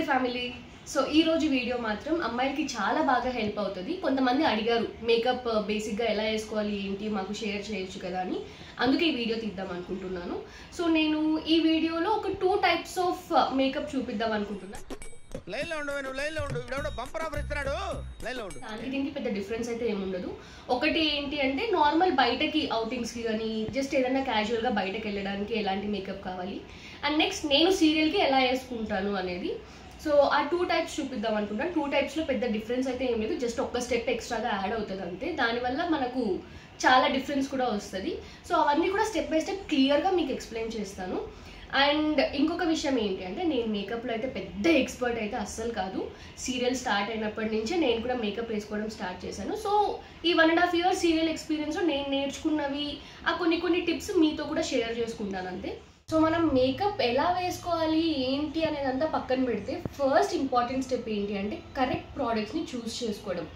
Family. So ఈ రోజు video మాత్రం అమ్మాయిలకి చాలా బాగా హెల్ప్ అవుతుంది. కొంతమంది అడిగారు మేకప్ బేసిక్గా ఎలా వేసుకోవాలి ఏంటి మాకు షేర్ చేయొచ్చు కదా అని, అందుకే ఈ వీడియో తీద్దాం అనుకుంటున్నాను. సో నేను ఈ వీడియోలో ఒక 2 టైప్స్ ఆఫ్ మేకప్ చూపిద్దాం అనుకుంటున్నాను. దానికి దీనికి పెద్ద డిఫరెన్స్ అయితే ఏముండదు. ఒకటి ఏంటి అంటే నార్మల్ బయటకి అవుటింగ్స్కి కానీ జస్ట్ ఏదైనా క్యాజువల్గా బయటకు వెళ్ళడానికి ఎలాంటి మేకప్ కావాలి, అండ్ నెక్స్ట్ నేను సీరియల్కి ఎలా వేసుకుంటాను అనేది. సో ఆ 2 టైప్స్ చూపిద్దాం అనుకుంటాను. 2 టైప్స్లో పెద్ద డిఫరెన్స్ అయితే ఏం లేదు, జస్ట్ ఒక్క స్టెప్ ఎక్స్ట్రాగా యాడ్ అవుతుంది అంతే. దానివల్ల మనకు చాలా డిఫరెన్స్ కూడా వస్తుంది. సో అవన్నీ కూడా స్టెప్ బై స్టెప్ క్లియర్గా మీకు ఎక్స్ప్లెయిన్ చేస్తాను. అండ్ ఇంకొక విషయం ఏంటి అంటే నేను మేకప్లో అయితే పెద్ద ఎక్స్పర్ట్ అయితే అస్సలు కాదు. సీరియల్ స్టార్ట్ అయినప్పటి నుంచే నేను కూడా మేకప్ వేసుకోవడం స్టార్ట్ చేశాను. సో ఈ 1.5 years సీరియల్ ఎక్స్పీరియన్స్లో నేను నేర్చుకున్నవి ఆ కొన్ని టిప్స్ మీతో కూడా షేర్ చేసుకుంటాను అంతే. సో మనం మేకప్ ఎలా వేసుకోవాలి ఏంటి అనేది అంతా పక్కన పెడితే ఫస్ట్ ఇంపార్టెంట్ స్టెప్ ఏంటి అంటే కరెక్ట్ ప్రోడక్ట్స్ని చూస్ చేసుకోవడం.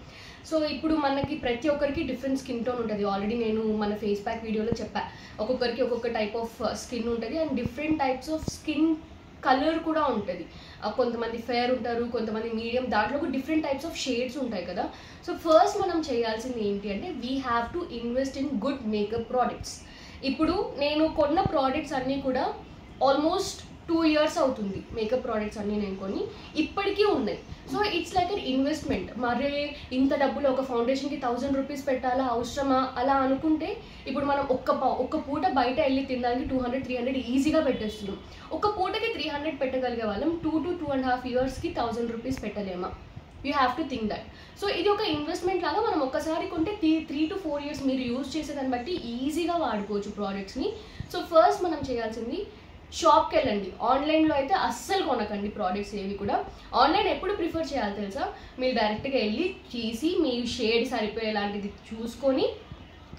సో ఇప్పుడు మనకి ప్రతి ఒక్కరికి డిఫరెంట్ స్కిన్ టోన్ ఉంటుంది. ఆల్రెడీ నేను మన ఫేస్ ప్యాక్ వీడియోలో చెప్పా, ఒక్కొక్కరికి ఒక్కొక్క టైప్ ఆఫ్ స్కిన్ ఉంటుంది and different types of skin colour కూడా ఉంటుంది. కొంతమంది ఫేర్ ఉంటారు, కొంతమంది మీడియం, దాంట్లో ఒక డిఫరెంట్ టైప్స్ ఆఫ్ షేడ్స్ ఉంటాయి కదా. సో ఫస్ట్ మనం చేయాల్సింది ఏంటి అంటే we have to invest in good makeup products. ఇప్పుడు నేను కొన్న ప్రోడక్ట్స్ అన్నీ కూడా ఆల్మోస్ట్ 2 years అవుతుంది. మేకప్ ప్రోడక్ట్స్ అన్నీ నేను కొని ఇప్పటికీ ఉన్నాయి. So it's like an investment. మరే ఇంత డబ్బులు ఒక ఫౌండేషన్కి 1000 rupees పెట్టాలా, అవసరమా అలా అనుకుంటే ఇప్పుడు మనం ఒక్క పూట బయట వెళ్ళి తినడానికి 200-300 ఈజీగా పెట్టేస్తున్నాం. ఒక పూటకి 300 పెట్టగలిగే వాళ్ళం 2 to 2.5 yearsకి 1000 rupees పెట్టలేమా? You have to think that. So ఇది ఒక ఇన్వెస్ట్మెంట్ లాగా. మనం ఒక్కసారి కొంటే 3 to 4 years మీరు యూజ్ చేసేదాన్ని బట్టి ఈజీగా వాడుకోవచ్చు ప్రోడక్ట్స్ని. సో ఫస్ట్ మనం చేయాల్సింది షాప్కి వెళ్ళండి. ఆన్లైన్లో అయితే అస్సలు కొనకండి ప్రోడక్ట్స్ ఏవి కూడా. ఆన్లైన్ ఎప్పుడు ప్రిఫర్ చేయాలి తెలుసా? మీరు డైరెక్ట్గా వెళ్ళి తీసి మీ షేడ్ సరిపోయేలాంటిది చూసుకొని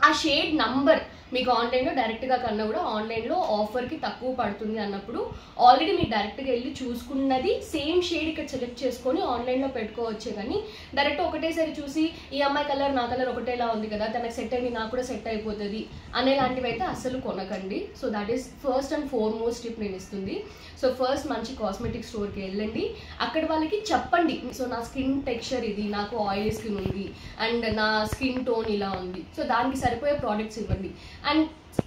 ఆ షేడ్ నంబర్ మీకు ఆన్లైన్లో డైరెక్ట్గా కన్నా కూడా ఆన్లైన్లో ఆఫర్కి తక్కువ పడుతుంది అన్నప్పుడు ఆల్రెడీ మీరు డైరెక్ట్గా వెళ్ళి చూసుకున్నది సేమ్ షేడ్ ఇక్కడ సెలెక్ట్ చేసుకొని ఆన్లైన్లో పెట్టుకోవచ్చే. కానీ డైరెక్ట్ ఒకటేసారి చూసి ఈ అమ్మాయి కలర్ నా కలర్ ఒకటేలా ఉంది కదా, తనకు సెట్ అయింది నాకు కూడా సెట్ అయిపోతుంది అనేలాంటివి అయితే అస్సలు కొనకండి. So that is first and foremost tip నేను ఇస్తుంది. సో ఫస్ట్ మంచి కాస్మెటిక్ స్టోర్కి వెళ్ళండి, అక్కడ వాళ్ళకి చెప్పండి సో నా స్కిన్ టెక్స్చర్ ఇది, నాకు ఆయిలీ స్కిన్ ఉంది అండ్ నా స్కిన్ టోన్ ఇలా ఉంది, సో దానికి సరిపోయే ప్రోడక్ట్స్ ఇవ్వండి. అండ్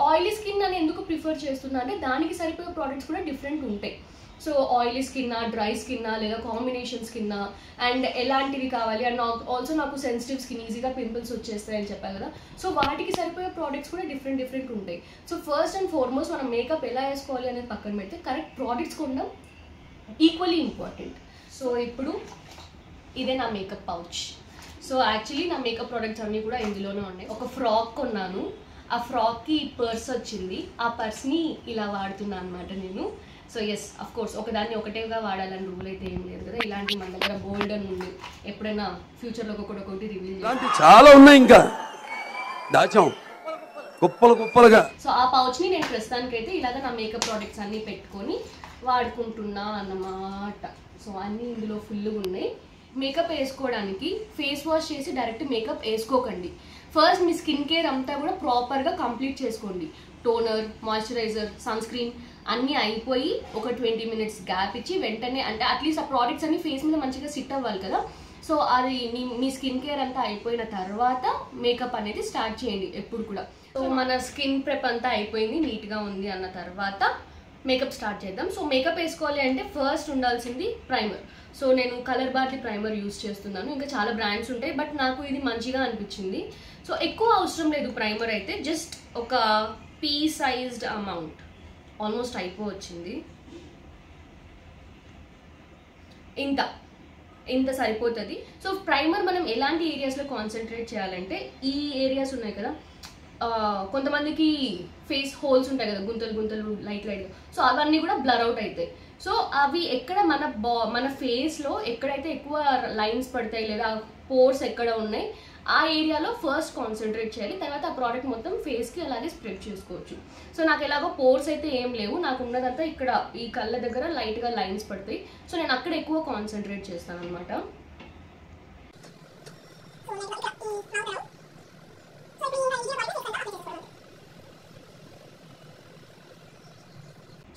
ఆయిలీ స్కిన్ అని ఎందుకు ప్రిఫర్ చేస్తున్నా అంటే దానికి సరిపోయే ప్రోడక్ట్స్ కూడా డిఫరెంట్ ఉంటాయి. సో ఆయిలీ స్కిన్నా, డ్రై స్కిన్నా, లేదా కాంబినేషన్ స్కిన్నా, అండ్ ఎలాంటివి కావాలి అండ్ ఆల్సో నాకు సెన్సిటివ్ స్కిన్, ఈజీగా పింపుల్స్ వచ్చేస్తాయని చెప్పాను కదా. సో వాటికి సరిపోయే ప్రోడక్ట్స్ కూడా డిఫరెంట్ ఉంటాయి. సో ఫస్ట్ అండ్ ఫార్మోస్ట్ మనం మేకప్ ఎలా వేసుకోవాలి అనేది పక్కన పెడితే కరెక్ట్ ప్రోడక్ట్స్ కొనడం ఈక్వల్లీ ఇంపార్టెంట్. సో ఇప్పుడు ఇదే నా మేకప్ పౌచ్. సో యాక్చువల్లీ నా మేకప్ ప్రోడక్ట్స్ అన్నీ కూడా ఇందులోనే ఉన్నాయి. ఒక ఫ్రాక్ కొన్నాను, ఆ ఫ్రాక్కి పర్స్ వచ్చింది, ఆ పర్స్ని ఇలా వాడుతున్నా అనమాట నేను. సో ఎస్ అఫ్ కోర్స్ ఒకదాన్ని ఒకటేగా వాడాలని రూల్ అయితే ఏం లేదు కదా. ఇలాంటి మన దగ్గర బోల్డ్ అని ఉంది, ఎప్పుడైనా ఫ్యూచర్లో ఒకటి రివీల్ చాలా ఉన్నాయి ఇంకా దాచాం కుప్పలుగా. సో ఆ పౌచ్ని నేను ప్రస్తుతానికైతే ఇలాగ నా మేకప్ ప్రోడక్ట్స్ అన్నీ పెట్టుకొని వాడుకుంటున్నా అన్నమాట. సో అన్నీ ఇందులో ఫుల్గా ఉన్నాయి. మేకప్ వేసుకోవడానికి ఫేస్ వాష్ చేసి డైరెక్ట్ మేకప్ వేసుకోకండి. ఫస్ట్ మీ స్కిన్ కేర్ అంతా కూడా ప్రాపర్గా కంప్లీట్ చేసుకోండి. టోనర్, మాయిశ్చరైజర్, సన్ స్క్రీన్ అన్నీ అయిపోయి ఒక 20 minutes గ్యాప్ ఇచ్చి వెంటనే, అంటే అట్లీస్ట్ ఆ ప్రోడక్ట్స్ అన్ని ఫేస్ మీద మంచిగా సిట్ అవ్వాలి కదా. సో అది మీ స్కిన్ కేర్ అంతా అయిపోయిన తర్వాత మేకప్ అనేది స్టార్ట్ చేయండి ఎప్పుడు కూడా. సో మన స్కిన్ ప్రెప్ అంతా అయిపోయింది, నీట్గా ఉంది అన్న తర్వాత మేకప్ స్టార్ట్ చేద్దాం. సో మేకప్ వేసుకోవాలి అంటే ఫస్ట్ ఉండాల్సింది ప్రైమర్. సో నేను కలర్ బార్లీ ప్రైమర్ యూస్ చేస్తున్నాను, ఇంకా చాలా బ్రాండ్స్ ఉంటాయి బట్ నాకు ఇది మంచిగా అనిపించింది. సో ఎక్కువ అవసరం లేదు ప్రైమర్ అయితే, జస్ట్ ఒక పీ సైజ్డ్ అమౌంట్, ఆల్మోస్ట్ అయిపోవచ్చింది, ఇంత సరిపోతుంది. సో ప్రైమర్ మనం ఎలాంటి ఏరియాస్లో కాన్సన్ట్రేట్ చేయాలంటే ఈ ఏరియాస్ ఉన్నాయి కదా, కొంతమందికి ఫేస్ హోల్స్ ఉంటాయి కదా, గుంతలు లైట్గా, సో అవన్నీ కూడా బ్లర్ అవుట్ అవుతాయి. సో అవి ఎక్కడ మన ఫేస్లో ఎక్కడైతే ఎక్కువ లైన్స్ పడతాయి లేదా పోర్స్ ఎక్కడ ఉన్నాయి ఆ ఏరియాలో ఫస్ట్ కాన్సన్ట్రేట్ చేయాలి. తర్వాత ఆ ప్రోడక్ట్ మొత్తం ఫేస్కి అలాగే స్ప్రెడ్ చేసుకోవచ్చు. సో నాకు ఎలాగో పోర్స్ అయితే ఏం లేవు, నాకు ఉన్నదంతా ఇక్కడ ఈ కళ్ళ దగ్గర లైట్గా లైన్స్ పడతాయి. సో నేను అక్కడ ఎక్కువ కాన్సన్ట్రేట్ చేస్తాను అనమాట.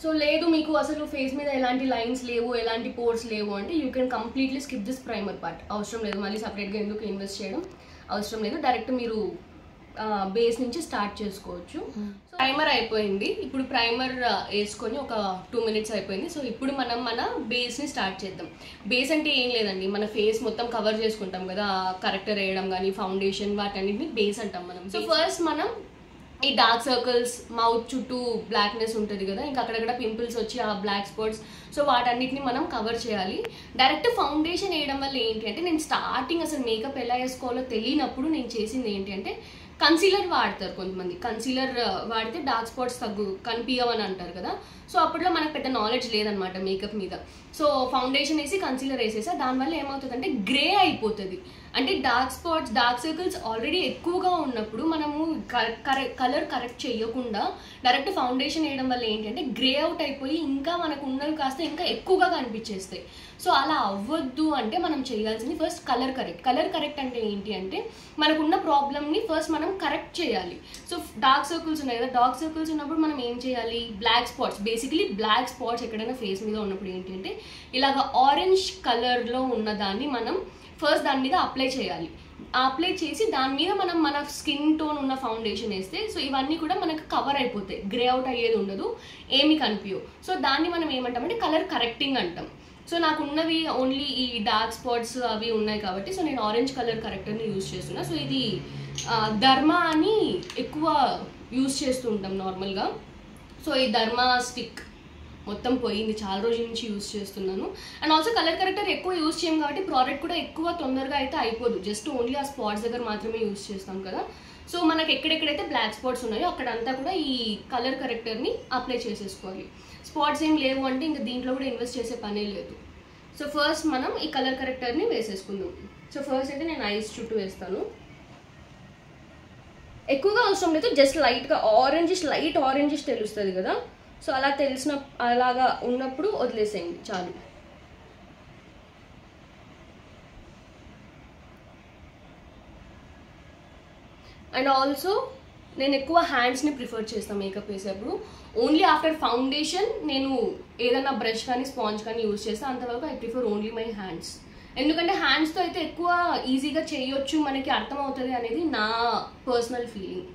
సో లేదు మీకు అసలు ఫేస్ మీద ఎలాంటి లైన్స్ లేవు, ఎలాంటి పోర్స్ లేవు అంటే you can completely skip this primer part. అవసరం లేదు, మళ్ళీ సపరేట్గా ఎందుకు ఇన్వెస్ట్ చేయడం అవసరం లేదు. డైరెక్ట్ మీరు బేస్ నుంచి స్టార్ట్ చేసుకోవచ్చు. సో ప్రైమర్ అయిపోయింది. ఇప్పుడు ప్రైమర్ వేసుకొని ఒక 2 minutes అయిపోయింది. సో ఇప్పుడు మనం మన బేస్ని స్టార్ట్ చేద్దాం. బేస్ అంటే ఏం లేదండి, మన ఫేస్ మొత్తం కవర్ చేసుకుంటాం కదా, కరెక్టర్ వేయడం కానీ ఫౌండేషన్ వాటన్నిటిని బేస్ అంటాం మనం. సో ఫస్ట్ మనం ఈ డార్క్ సర్కిల్స్, మౌత్ చుట్టూ బ్లాక్నెస్ ఉంటుంది కదా, ఇంకా అక్కడక్కడ పింపుల్స్ వచ్చి ఆ బ్లాక్ స్పాట్స్, సో వాటన్నిటిని మనం కవర్ చేయాలి. డైరెక్ట్ ఫౌండేషన్ వేయడం వల్ల ఏంటి అంటే, నేను స్టార్టింగ్ అసలు మేకప్ ఎలా వేసుకోవాలో తెలియనప్పుడు నేను చేసింది ఏంటి అంటే కన్సీలర్ వాడతారు కొంతమంది. కన్సీలర్ వాడితే డార్క్ స్పాట్స్ కనిపించవని అంటారు కదా. సో అప్పట్లో మనకు పెద్ద నాలెడ్జ్ లేదనమాట మేకప్ మీద. సో ఫౌండేషన్ వేసి కన్సీలర్ వేసేసా, దానివల్ల ఏమవుతుంది అంటే గ్రే అయిపోతుంది. అంటే dark spots, dark circles already ఎక్కువగా ఉన్నప్పుడు మనము కలర్ కరెక్ట్ చేయకుండా డైరెక్ట్ ఫౌండేషన్ వేయడం వల్ల ఏంటంటే గ్రే అవుట్ అయిపోయి ఇంకా మనకు ఉన్నవి కాస్త ఇంకా ఎక్కువగా కనిపించేస్తాయి. సో అలా అవ్వద్దు అంటే మనం చేయాల్సింది first colour correct. Colour correct అంటే ఏంటి అంటే మనకున్న ప్రాబ్లమ్ని ఫస్ట్ మనం కరెక్ట్ చేయాలి. సో డార్క్ సర్కిల్స్ ఉన్నాయి కదా, డార్క్ సర్కిల్స్ ఉన్నప్పుడు మనం ఏం చేయాలి, black spots, basically black spots ఎక్కడైనా ఫేస్ మీద ఉన్నప్పుడు ఏంటి అంటే ఇలాగ ఆరెంజ్ కలర్లో ఉన్నదాన్ని మనం ఫస్ట్ దాని మీద అప్లై చేయాలి. అప్లై చేసి దాని మీద మనం మన స్కిన్ టోన్ ఉన్న ఫౌండేషన్ వేస్తే సో ఇవన్నీ కూడా మనకు కవర్ అయిపోతాయి, గ్రే అవుట్ అయ్యేది ఉండదు, ఏమి కనిపించవు. సో దాన్ని మనం ఏమంటామంటే కలర్ కరెక్టింగ్ అంటాం. సో నాకు ఉన్నవి ఓన్లీ ఈ డార్క్ స్పాట్స్ అవి ఉన్నాయి కాబట్టి సో నేను ఆరెంజ్ కలర్ కరెక్టర్ని యూజ్ చేస్తున్నా. సో ఇది ధర్మా అని ఎక్కువ యూజ్ చేస్తూ ఉంటాం నార్మల్గా. సో ఈ ధర్మా స్టిక్ మొత్తం పోయింది, చాలా రోజుల నుంచి యూజ్ చేస్తున్నాను. అండ్ ఆల్సో కలర్ కరెక్టర్ ఎక్కువ యూజ్ చేయం కాబట్టి ప్రోడక్ట్ కూడా ఎక్కువ తొందరగా అయితే అయిపోదు, జస్ట్ ఓన్లీ ఆ స్పాట్స్ దగ్గర మాత్రమే యూజ్ చేస్తాం కదా. సో మనకి ఎక్కడెక్కడైతే బ్లాక్ స్పాట్స్ ఉన్నాయో అక్కడంతా కూడా ఈ కలర్ కరెక్టర్ని అప్లై చేసేసుకోవాలి. స్పాట్స్ ఏం లేవు అంటే ఇంకా దీంట్లో కూడా ఇన్వెస్ట్ చేసే పనే లేదు. సో ఫస్ట్ మనం ఈ కలర్ కరెక్టర్ని వేసేసుకుందాం. సో ఫస్ట్ అయితే నేను ఐస్ చుట్టూ వేస్తాను. ఎక్కువగా అవసరం లేదు, జస్ట్ లైట్గా ఆరెంజిష్, లైట్ ఆరెంజిష్ తెలుస్తుంది కదా, సో అలా అలాగా ఉన్నప్పుడు వదిలేసేయండి చాలు. అండ్ ఆల్సో నేను ఎక్కువ హ్యాండ్స్ని ప్రిఫర్ చేస్తాను మేకప్ వేసేప్పుడు. ఓన్లీ ఆఫ్టర్ ఫౌండేషన్ నేను ఏదైనా బ్రష్ కానీ స్పాంజ్ కానీ యూజ్ చేస్తాను, అంతవరకు I prefer only my hands. ఎందుకంటే హ్యాండ్స్తో అయితే ఎక్కువ ఈజీగా చేయొచ్చు, మనకి అర్థమవుతుంది అనేది నా పర్సనల్ ఫీలింగ్.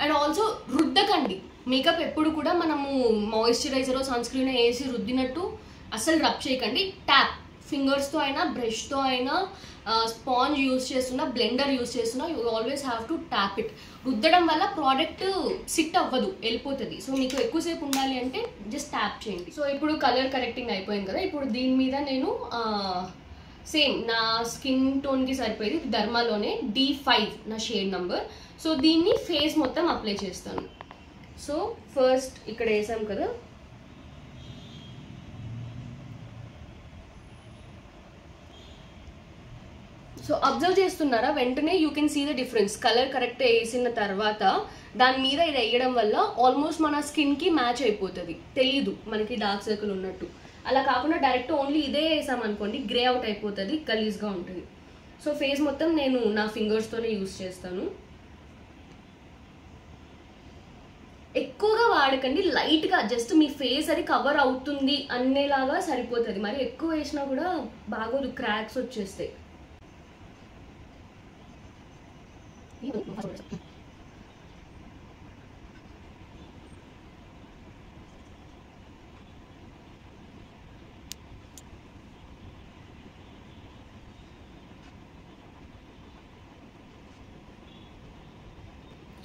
అండ్ ఆల్సో రుద్దకండి మేకప్ ఎప్పుడు కూడా మనము మాయిశ్చరైజర్ సన్ స్క్రీన్ వేసి రుద్దినట్టు అసలు రబ్ చేయకండి. ట్యాప్ ఫింగర్స్తో అయినా బ్రష్తో అయినా స్పాంజ్ యూజ్ చేస్తున్నా బ్లెండర్ యూజ్ చేస్తున్నా you always have to tap it. రుద్దడం వల్ల ప్రోడక్ట్ సిట్ అవ్వదు, వెళ్ళిపోతుంది. సో మీకు ఎక్కువసేపు ఉండాలి అంటే జస్ట్ ట్యాప్ చేయండి. సో ఇప్పుడు కలర్ కరెక్టింగ్ అయిపోయింది కదా, ఇప్పుడు దీని మీద నేను సేమ్ నా స్కిన్ టోన్కి సరిపోయేది ధర్మాలోనే D5 నా షేడ్ నంబర్. సో దీన్ని ఫేస్ మొత్తం అప్లై చేస్తాను. సో ఫస్ట్ ఇక్కడ వేసాం కదా, సో అబ్జర్వ్ చేస్తున్నారా, వెంటనే you can see the difference. Colour correct వేసిన తర్వాత దాని మీద ఇది వేయడం వల్ల ఆల్మోస్ట్ మన స్కిన్కి మ్యాచ్ అయిపోతుంది, తెలీదు మనకి డార్క్ సర్కిల్ ఉన్నట్టు. అలా కాకుండా డైరెక్ట్ ఓన్లీ ఇదే వేసామనుకోండి గ్రే అవుట్ అయిపోతుంది, గలీజ్గా ఉంటుంది. సో ఫేస్ మొత్తం నేను నా ఫింగర్స్తోనే యూజ్ చేస్తాను. ఎక్కువగా వాడకండి, లైట్గా జస్ట్ మీ ఫేస్ అది కవర్ అవుతుంది అనేలాగా సరిపోతుంది. మరి ఎక్కువ వేసినా కూడా బాగోదు, క్రాక్స్ వచ్చేస్తాయి.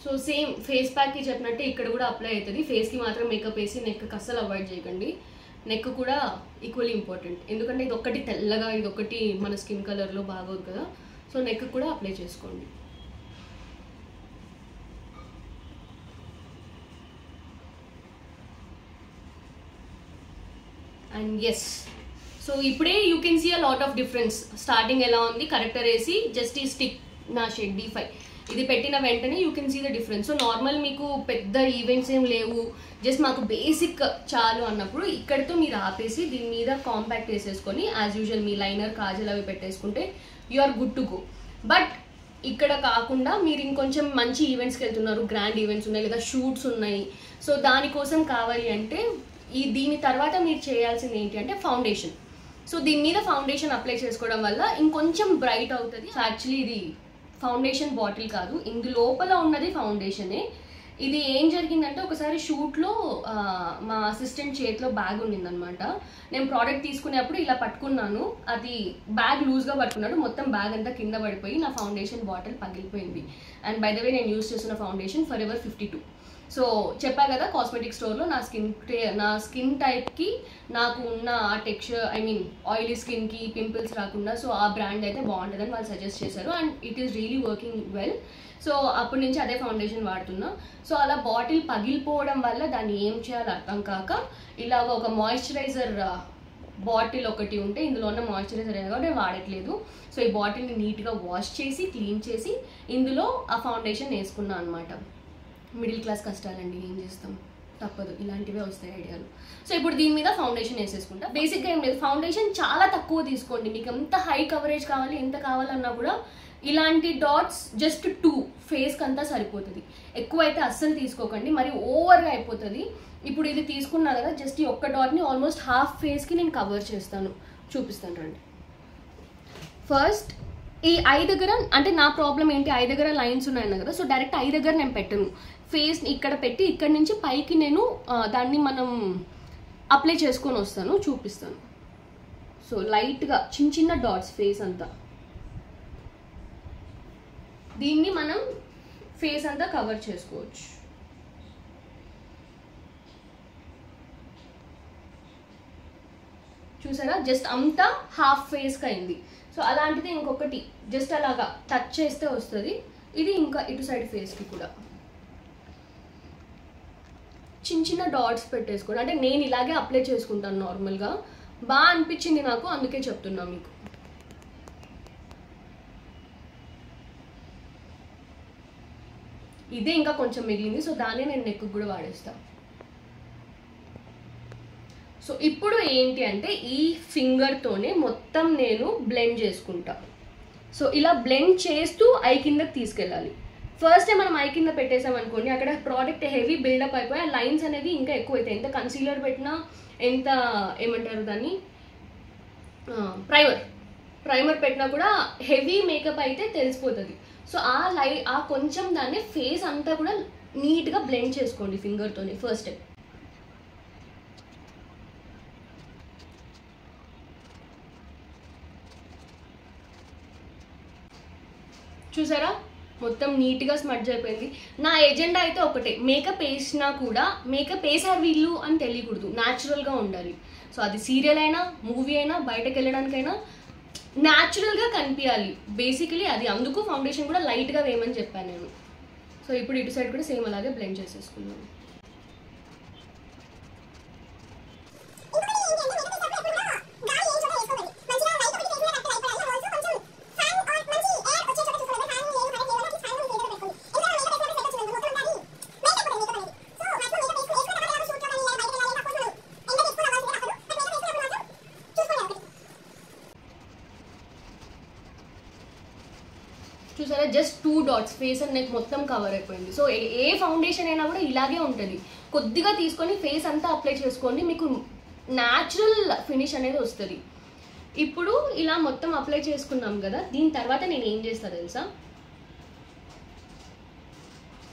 సో సేమ్ ఫేస్ ప్యాక్కి చెప్పినట్టే ఇక్కడ కూడా అప్లై అవుతుంది. ఫేస్కి మాత్రం మేకప్ వేసి నెక్కి అస్సలు అవాయిడ్ చేయకండి. నెక్ కూడా ఈక్వల్లీ ఇంపార్టెంట్, ఎందుకంటే ఇది ఒకటి తెల్లగా ఇది ఒకటి మన స్కిన్ కలర్లో బాగోదు కదా. సో నెక్ కూడా అప్లై చేసుకోండి. అండ్ ఎస్, సో ఇప్పుడే you can see a lot of difference. Starting ఎలా ఉంది, కరెక్టర్ వేసి జస్ట్ ఈ స్టిక్ నా షేడ్ D5 ఇది పెట్టిన వెంటనే you can see the difference. So normal మీకు పెద్ద ఈవెంట్స్ ఏం లేవు, జస్ట్ మాకు బేసిక్ చాలు అన్నప్పుడు ఇక్కడితో మీరు ఆపేసి దీని మీద కాంపాక్ట్ వేసేసుకొని యాజ్ యూజువల్ మీ లైనర్ కాజల్ అవి పెట్టేసుకుంటే you are good to go. But ఇక్కడ కాకుండా మీరు ఇంకొంచెం మంచి ఈవెంట్స్కి వెళ్తున్నారు, గ్రాండ్ ఈవెంట్స్ ఉన్నాయి లేదా షూట్స్ ఉన్నాయి, సో దానికోసం కావాలి అంటే దీని తర్వాత మీరు చేయాల్సింది ఏంటి అంటే ఫౌండేషన్. సో దీని మీద ఫౌండేషన్ అప్లై చేసుకోవడం వల్ల ఇంకొంచెం బ్రైట్ అవుతుంది. యాక్చువల్లీ ఇది ఫౌండేషన్ బాటిల్ కాదు, ఇందు లోపల ఉన్నది ఫౌండేషనే. ఇది ఏం జరిగిందంటే ఒకసారి షూట్లో మా అసిస్టెంట్ చేతిలో బ్యాగ్ ఉండిందనమాట. నేను ప్రోడక్ట్ తీసుకునేప్పుడు ఇలా పట్టుకున్నాను, అది బ్యాగ్ లూజ్గా పట్టుకున్నాడు, మొత్తం బ్యాగ్ అంతా కింద పడిపోయి నా ఫౌండేషన్ బాటిల్ పగిలిపోయింది. అండ్ బై ద వే నేను యూజ్ చేస్తున్న ఫౌండేషన్ ఫరెవర్ 52. సో చెప్పా కదా కాస్మెటిక్ స్టోర్లో నా స్కిన్ టైప్కి నాకు ఉన్న ఆ టెక్స్చర్, ఐ మీన్ ఆయిలీ స్కిన్కి పింపుల్స్ రాకుండా సో ఆ బ్రాండ్ అయితే బాగుంటుందని వాళ్ళు సజెస్ట్ చేశారు. And it is really working well. So అప్పటి నుంచి అదే ఫౌండేషన్ వాడుతున్నా. సో అలా బాటిల్ పగిలిపోవడం వల్ల దాన్ని ఏం చేయాలో అర్థం కాక ఇలాగ ఒక మాయిశ్చరైజర్ బాటిల్ ఒకటి ఉంటే ఇందులో ఉన్న మాయిశ్చరైజర్ ఏదో నేను వాడట్లేదు. సో ఈ బాటిల్ని నీట్గా వాష్ చేసి క్లీన్ చేసి ఇందులో ఆ ఫౌండేషన్ వేసుకున్నాను అనమాట. మిడిల్ క్లాస్ కష్టాలండి, ఏం చేస్తాం, తప్పదు, ఇలాంటివే వస్తాయి ఐడియాలు. సో ఇప్పుడు దీని మీద ఫౌండేషన్ వేసేసుకుంటా. బేసిక్గా ఏం లేదు, ఫౌండేషన్ చాలా తక్కువ తీసుకోండి. మీకు ఎంత హై కవరేజ్ కావాలి, ఎంత కావాలన్నా కూడా ఇలాంటి డాట్స్ జస్ట్ 2 ఫేస్కి అంతా సరిపోతుంది. ఎక్కువ అయితే అస్సలు తీసుకోకండి, మరి ఓవర్గా అయిపోతుంది. ఇప్పుడు ఇది తీసుకున్నా కదా, జస్ట్ ఈ ఒక్క డాట్ని ఆల్మోస్ట్ హాఫ్ ఫేస్కి నేను కవర్ చేస్తాను, చూపిస్తాను రండి. ఫస్ట్ ఈ ఐ దగ్గర, అంటే నా ప్రాబ్లం ఏంటి, ఐ దగ్గర లైన్స్ ఉన్నాయన్న కదా, సో డైరెక్ట్ ఐ దగ్గర నేను పెట్టను, ఫేస్ ఇక్కడ పెట్టి ఇక్కడ నుంచి పైకి నేను దాన్ని మనం అప్లై చేసుకొని వస్తాను, చూపిస్తాను. సో లైట్గా చిన్న చిన్న డాట్స్ ఫేస్ అంతా, దీన్ని మనం ఫేస్ అంతా కవర్ చేసుకోవచ్చు. చూసారా, జస్ట్ అంతా హాఫ్ ఫేస్కి అయింది. సో అలాంటిది ఇంకొకటి జస్ట్ అలాగా టచ్ చేస్తే వస్తుంది. ఇది ఇంకా ఇటు సైడ్ ఫేస్కి కూడా చిన్న చిన్న డాట్స్ పెట్టేసుకోండి. అంటే నేను ఇలాగే అప్లై చేసుకుంటాను నార్మల్గా, బాగా అనిపించింది నాకు, అందుకే చెప్తున్నా మీకు. ఇదే ఇంకా కొంచెం మిగిలింది, సో దాన్ని నేను నెక్ కూడా వాడేస్తాను. సో ఇప్పుడు ఏంటి అంటే ఈ ఫింగర్తోనే మొత్తం నేను బ్లెండ్ చేసుకుంటా. సో ఇలా బ్లెండ్ చేస్తూ ఐ కిందకి తీసుకెళ్ళాలి. ఫస్ట్ మనం ఐ కింద పెట్టేసాం అనుకోండి, అక్కడ ప్రోడక్ట్ హెవీ బిల్డప్ అయిపోయి ఆ లైన్స్ అనేవి ఇంకా ఎక్కువ అవుతాయి. ఎంత కన్సీలర్ పెట్టినా, ఎంత ఏమంటారు దాన్ని, ప్రైమర్ పెట్టినా కూడా హెవీ మేకప్ అయితే తెలిసిపోతుంది. సో ఆ కొంచెం దాన్ని ఫేస్ అంతా కూడా నీట్గా బ్లెండ్ చేసుకోండి ఫింగర్తోనే ఫస్ట్ స్టెప్. చూసారా, మొత్తం నీట్గా స్మడ్జ్ అయిపోయింది. నా ఎజెండా అయితే ఒకటే, మేకప్ వేసినా కూడా మేకప్ వేసారు వీళ్ళు అని తెలియకూడదు, న్యాచురల్గా ఉండాలి. సో అది సీరియల్ అయినా, మూవీ అయినా, బయటకు వెళ్ళడానికైనా న్యాచురల్గా కనిపించాలి బేసికలీ. అది అందుకు ఫౌండేషన్ కూడా లైట్గా వేయమని చెప్పాను నేను. సో ఇప్పుడు ఇటు సైడ్ కూడా సేమ్ అలాగే బ్లెండ్ చేసేసుకున్నాను. చూసారా, just 2 dots face and neck మొత్తం కవర్ అయిపోయింది. సో ఏ ఫౌండేషన్ అయినా కూడా ఇలాగే ఉంటుంది. కొద్దిగా తీసుకొని ఫేస్ అంతా అప్లై చేసుకోండి, మీకు న్యాచురల్ ఫినిష్ అనేది వస్తుంది. ఇప్పుడు ఇలా మొత్తం అప్లై చేసుకున్నాం కదా, దీని తర్వాత నేను ఏం చేస్తాను తెలుసా,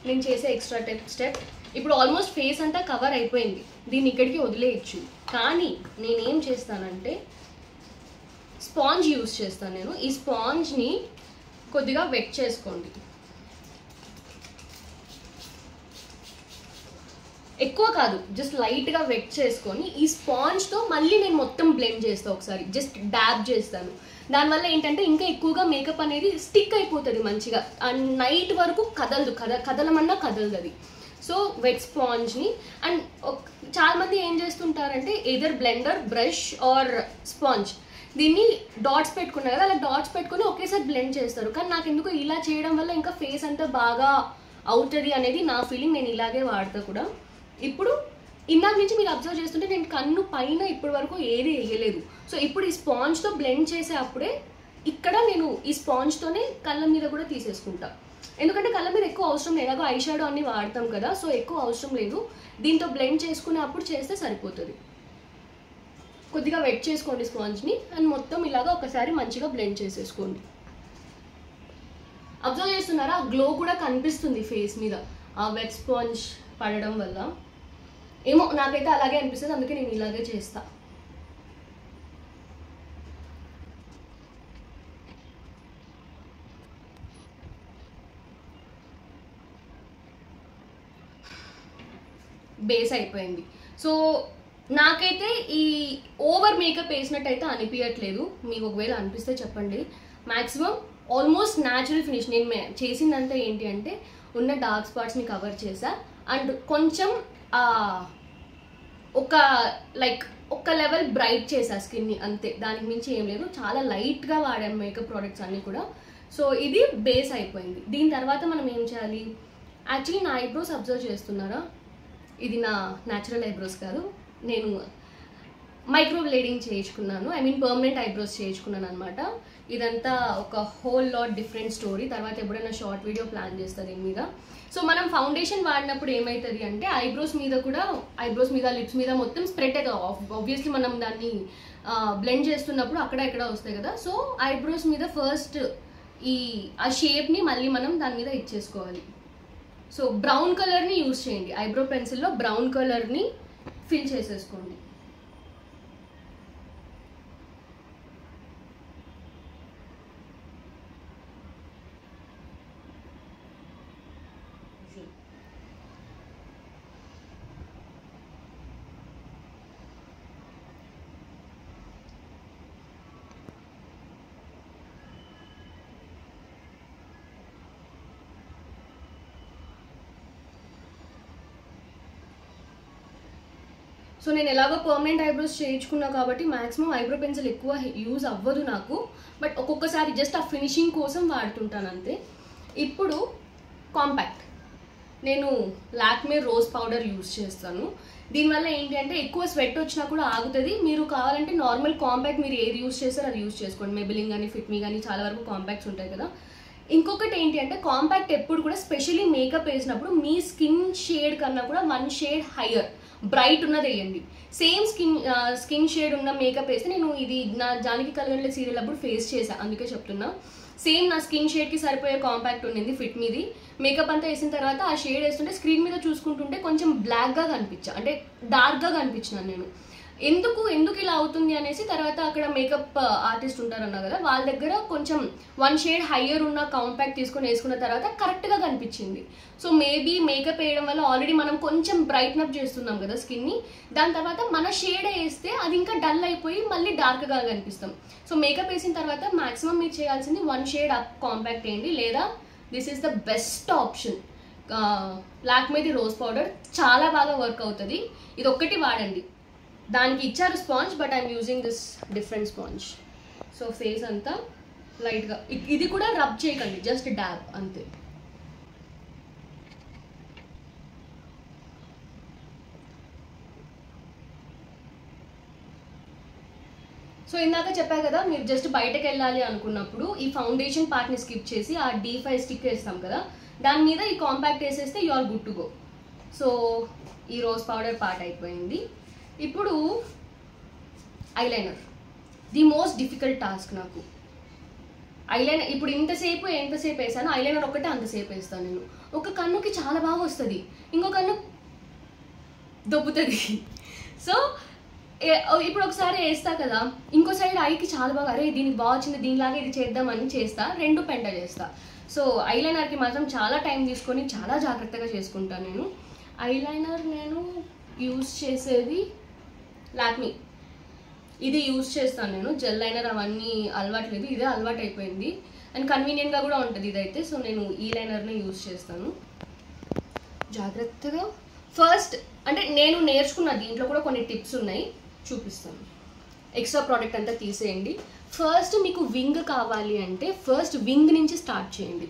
నేను చేసే ఎక్స్ట్రా స్టెప్. ఇప్పుడు ఆల్మోస్ట్ ఫేస్ అంతా కవర్ అయిపోయింది, దీన్ని ఇక్కడికి వదిలేయచ్చు. కానీ నేనేం చేస్తానంటే స్పాంజ్ యూస్ చేస్తాను నేను. ఈ స్పాంజ్ని కొద్దిగా వెట్ చేసుకోండి, ఎక్కువ కాదు, జస్ట్ లైట్గా వెట్ చేసుకొని ఈ స్పాంజ్తో మళ్ళీ నేను మొత్తం బ్లెండ్ చేస్తాను. ఒకసారి జస్ట్ డాబ్ చేస్తాను. దానివల్ల ఏంటంటే ఇంకా ఎక్కువగా మేకప్ అనేది స్టిక్ అయిపోతుంది మంచిగా, అండ్ నైట్ వరకు కదలమన్నా కదలదు అది. సో వెట్ స్పాంజ్ని, అండ్ చాలామంది ఏం చేస్తుంటారంటే either blender, brush or sponge దీన్ని డాట్స్ పెట్టుకున్నారు కదా, అలా డాట్స్ పెట్టుకుని ఒకేసారి బ్లెండ్ చేస్తారు. కానీ నాకు ఎందుకు ఇలా చేయడం వల్ల ఇంకా ఫేస్ అంతా బాగా అవుతుంది అనేది నా ఫీలింగ్. నేను ఇలాగే వాడతా కూడా. ఇప్పుడు ఇందాక నుంచి మీరు అబ్జర్వ్ చేస్తుంటే నేను కన్ను పైన ఇప్పటి వరకు ఏది వేయలేదు. సో ఇప్పుడు ఈ స్పాంజ్తో బ్లెండ్ చేసే అప్పుడే ఇక్కడ నేను ఈ స్పాంజ్తోనే కళ్ళ మీద కూడా తీసేసుకుంటా. ఎందుకంటే కళ్ళ మీద ఎక్కువ అవసరం లేదు, ఎలాగో ఐ షాడో అన్ని వాడతాం కదా, సో ఎక్కువ అవసరం లేదు. దీంతో బ్లెండ్ చేసుకునే అప్పుడు చేస్తే సరిపోతుంది. కొద్దిగా వెట్ చేసుకోండి స్పాంజ్ని అండ్ మొత్తం ఇలాగా ఒకసారి మంచిగా బ్లెండ్ చేసేసుకోండి. అబ్జర్వ్ చేస్తున్నారా, గ్లో కూడా కనిపిస్తుంది ఫేస్ మీద ఆ వెట్ స్పాంజ్ పడడం వల్ల. ఏమో నాకైతే అలాగే అనిపిస్తుంది, అందుకే నేను ఇలాగే చేస్తా. బేస్ అయిపోయింది. సో నాకైతే ఈ ఓవర్ మేకప్ వేసినట్టయితే అనిపించట్లేదు. మీకు ఒకవేళ అనిపిస్తే చెప్పండి. Maximum almost natural finish. నేను చేసిందంతా ఏంటి అంటే ఉన్న డార్క్ స్పాట్స్ని కవర్ చేసా అండ్ కొంచెం ఒక లెవెల్ బ్రైట్ చేసా స్కిన్ని, అంతే. దానికి మించి ఏం లేదు. చాలా లైట్గా వాడాను మేకప్ ప్రోడక్ట్స్ అన్నీ కూడా. సో ఇది బేస్ అయిపోయింది. దీని తర్వాత మనం ఏం చేయాలి? యాక్చువల్లీ నా ఐబ్రోస్ అబ్జర్వ్ చేస్తున్నారా, ఇది నా న్యాచురల్ ఐబ్రోస్ కాదు, నేను మైక్రో బ్లేడింగ్ చేయించుకున్నాను. ఐ మీన్ పర్మనెంట్ ఐబ్రోస్ చేయించుకున్నాను అనమాట. ఇదంతా ఒక హోల్ లాట్ డిఫరెంట్ స్టోరీ. తర్వాత ఎప్పుడైనా షార్ట్ వీడియో ప్లాన్ చేస్తారు దీని మీద. సో మనం ఫౌండేషన్ వాడినప్పుడు ఏమవుతుంది అంటే ఐబ్రోస్ మీద లిప్స్ మీద మొత్తం స్ప్రెడ్ అవుతుంది. ఆబ్వియస్లీ మనం దాన్ని బ్లెండ్ చేస్తున్నప్పుడు అక్కడ ఇక్కడ వస్తాయి కదా. సో ఐబ్రోస్ మీద ఫస్ట్ ఆ షేప్ని మళ్ళీ మనం దాని మీద ఇచ్చేసుకోవాలి. సో బ్రౌన్ కలర్ని యూజ్ చేయండి. ఐబ్రో పెన్సిల్లో బ్రౌన్ కలర్ని ఫిల్ చేసేసుకోండి. సో నేను ఎలాగో పర్మనెంట్ ఐబ్రోస్ చేయించుకున్నా కాబట్టి మ్యాక్సిమం ఐబ్రో పెన్సిల్ ఎక్కువ యూజ్ అవ్వదు నాకు. బట్ ఒక్కొక్కసారి జస్ట్ ఆ ఫినిషింగ్ కోసం వాడుతుంటాను అంతే. ఇప్పుడు కాంపాక్ట్ నేను లాక్మే రోజ్ పౌడర్ యూజ్ చేస్తాను. దీనివల్ల ఏంటి అంటే ఎక్కువ స్వెట్ వచ్చినా కూడా ఆగుతుంది. మీరు కావాలంటే నార్మల్ కాంపాక్ట్ మీరు ఏది యూజ్ చేస్తారో అది యూజ్ చేసుకోండి. మెబిలిన్ కానీ ఫిట్మీ కానీ చాలా వరకు కాంపాక్ట్స్ ఉంటాయి కదా. ఇంకొకటి ఏంటి అంటే కాంపాక్ట్ ఎప్పుడు కూడా స్పెషల్లీ మేకప్ వేసినప్పుడు మీ స్కిన్ షేడ్ కన్నా కూడా 1 షేడ్ హయ్యర్ బ్రైట్ ఉన్నది వేయండి. సేమ్ స్కిన్ షేడ్ ఉన్న మేకప్ వేస్తే నేను ఇది నా జానకి కలగండ్ల సీరియల్ అప్పుడు ఫేస్ చేసా, అందుకే చెప్తున్నా. సేమ్ నా స్కిన్ షేడ్కి సరిపోయే కాంపాక్ట్ ఉండింది ఫిట్ మీది. మేకప్ అంతా వేసిన తర్వాత ఆ షేడ్ వేస్తుంటే స్క్రీన్ మీద చూసుకుంటుంటే కొంచెం బ్లాక్గా కనిపించా, అంటే డార్క్గా కనిపించినాను నేను. ఎందుకు ఇలా అవుతుంది అనేసి తర్వాత అక్కడ మేకప్ ఆర్టిస్ట్ ఉంటారన్నా కదా, వాళ్ళ దగ్గర కొంచెం 1 షేడ్ హయ్యర్ ఉన్న కాంపాక్ట్ తీసుకొని వేసుకున్న తర్వాత కరెక్ట్గా కనిపించింది. సో మేబీ మేకప్ వేయడం వల్ల ఆల్రెడీ మనం కొంచెం బ్రైట్న్ అప్ చేస్తున్నాం కదా స్కిన్ని, దాని తర్వాత మన షేడ్ వేస్తే అది ఇంకా డల్ అయిపోయి మళ్ళీ డార్క్గా కనిపిస్తాం. సో మేకప్ వేసిన తర్వాత మాక్సిమం మీరు చేయాల్సింది 1 షేడ్ అప్ కాంపాక్ట్ వేయండి, లేదా this is the best option. లాక్మేది రోజ్ పౌడర్ చాలా బాగా వర్క్ అవుతుంది. ఇది ఒక్కటి వాడండి. దానికి ఇచ్చారు sponge, but I'm using this different sponge. So face అంతా లైట్గా, ఇది కూడా రబ్ చేయకండి, జస్ట్ డాబ్ అంతే. సో ఇందాక చెప్పా కదా, మీరు జస్ట్ బయటకు వెళ్ళాలి అనుకున్నప్పుడు ఈ ఫౌండేషన్ పార్ట్ని స్కిప్ చేసి ఆ D5 స్టిక్ వేస్తాం కదా, దాని మీద ఈ కాంపాక్ట్ వేసేస్తే you are good to go. So ఈ రోజ్ పౌడర్ పార్ట్ అయిపోయింది. ఇప్పుడు eyeliner, the most difficult task నాకు. ఐలైనర్ ఇప్పుడు ఎంతసేపు వేసాను, ఐలైనర్ ఒక్కటే అంతసేపు వేస్తాను నేను. ఒక కన్నుకి చాలా బాగా వస్తుంది, ఇంకో కన్ను దొబ్బుతుంది. సో ఇప్పుడు ఒకసారి వేస్తా కదా, ఇంకో సైడ్ ఐకి చాలా బాగా, అరే దీనికి బాగా వచ్చింది, దీనిలాగా ఇది చేద్దామని చేస్తా, 2 పెంట చేస్తా. సో ఐలైనర్కి మాత్రం చాలా టైం తీసుకొని చాలా జాగ్రత్తగా చేసుకుంటాను నేను. ఐలైనర్ నేను యూజ్ చేసేది లాక్మీ, ఇది యూజ్ చేస్తాను నేను. జెల్ లైనర్ అవన్నీ అలవాట్లేదు, ఇదే అలవాటు అయిపోయింది అండ్ కన్వీనియంట్గా కూడా ఉంటుంది ఇదైతే. సో నేను ఈ లైనర్ని యూజ్ చేస్తాను జాగ్రత్తగా. ఫస్ట్ అంటే నేను నేర్చుకున్న దీంట్లో కూడా కొన్ని టిప్స్ ఉన్నాయి, చూపిస్తాను. ఎక్స్ట్రా ప్రోడక్ట్ అంతా తీసేయండి. ఫస్ట్ మీకు వింగ్ కావాలి అంటే ఫస్ట్ వింగ్ నుంచి స్టార్ట్ చేయండి.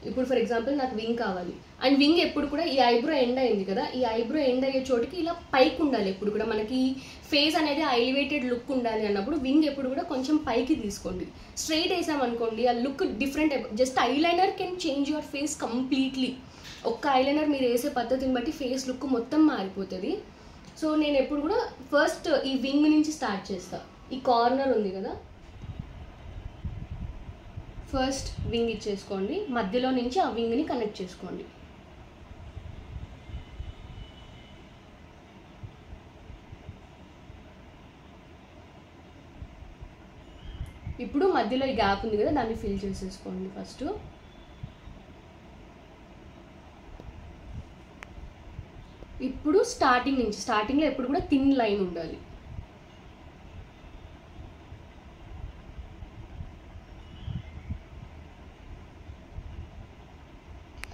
ఇప్పుడు ఫర్ ఎగ్జాంపుల్ నాకు వింగ్ కావాలి, అండ్ వింగ్ ఎప్పుడు కూడా ఈ ఐబ్రో ఎండ్ అయింది కదా, ఈ ఐబ్రో ఎండ్ అయ్యే చోటికి ఇలా పైకి ఉండాలి. ఎప్పుడు కూడా మనకి ఫేస్ అనేది ఎలివేటెడ్ లుక్ ఉండాలి అన్నప్పుడు వింగ్ ఎప్పుడు కూడా కొంచెం పైకి తీసుకోండి. స్ట్రైట్ వేసామనుకోండి ఆ look different. Just eyeliner can change your face completely. ఒక్క ఐలైనర్ మీరు వేసే పద్ధతిని బట్టి ఫేస్ లుక్ మొత్తం మారిపోతుంది. సో నేను ఎప్పుడు కూడా ఫస్ట్ ఈ వింగ్ నుంచి స్టార్ట్ చేస్తా. ఈ కార్నర్ ఉంది కదా, ఫస్ట్ వింగ్ ఇచ్చేసుకోండి, మధ్యలో నుంచి ఆ వింగ్ని కనెక్ట్ చేసుకోండి. ఇప్పుడు మధ్యలో ఈ గ్యాప్ ఉంది కదా, దాన్ని ఫిల్ చేసేసుకోండి ఫస్ట్. ఇప్పుడు స్టార్టింగ్లో ఎప్పుడు కూడా థిన్ లైన్ ఉండాలి.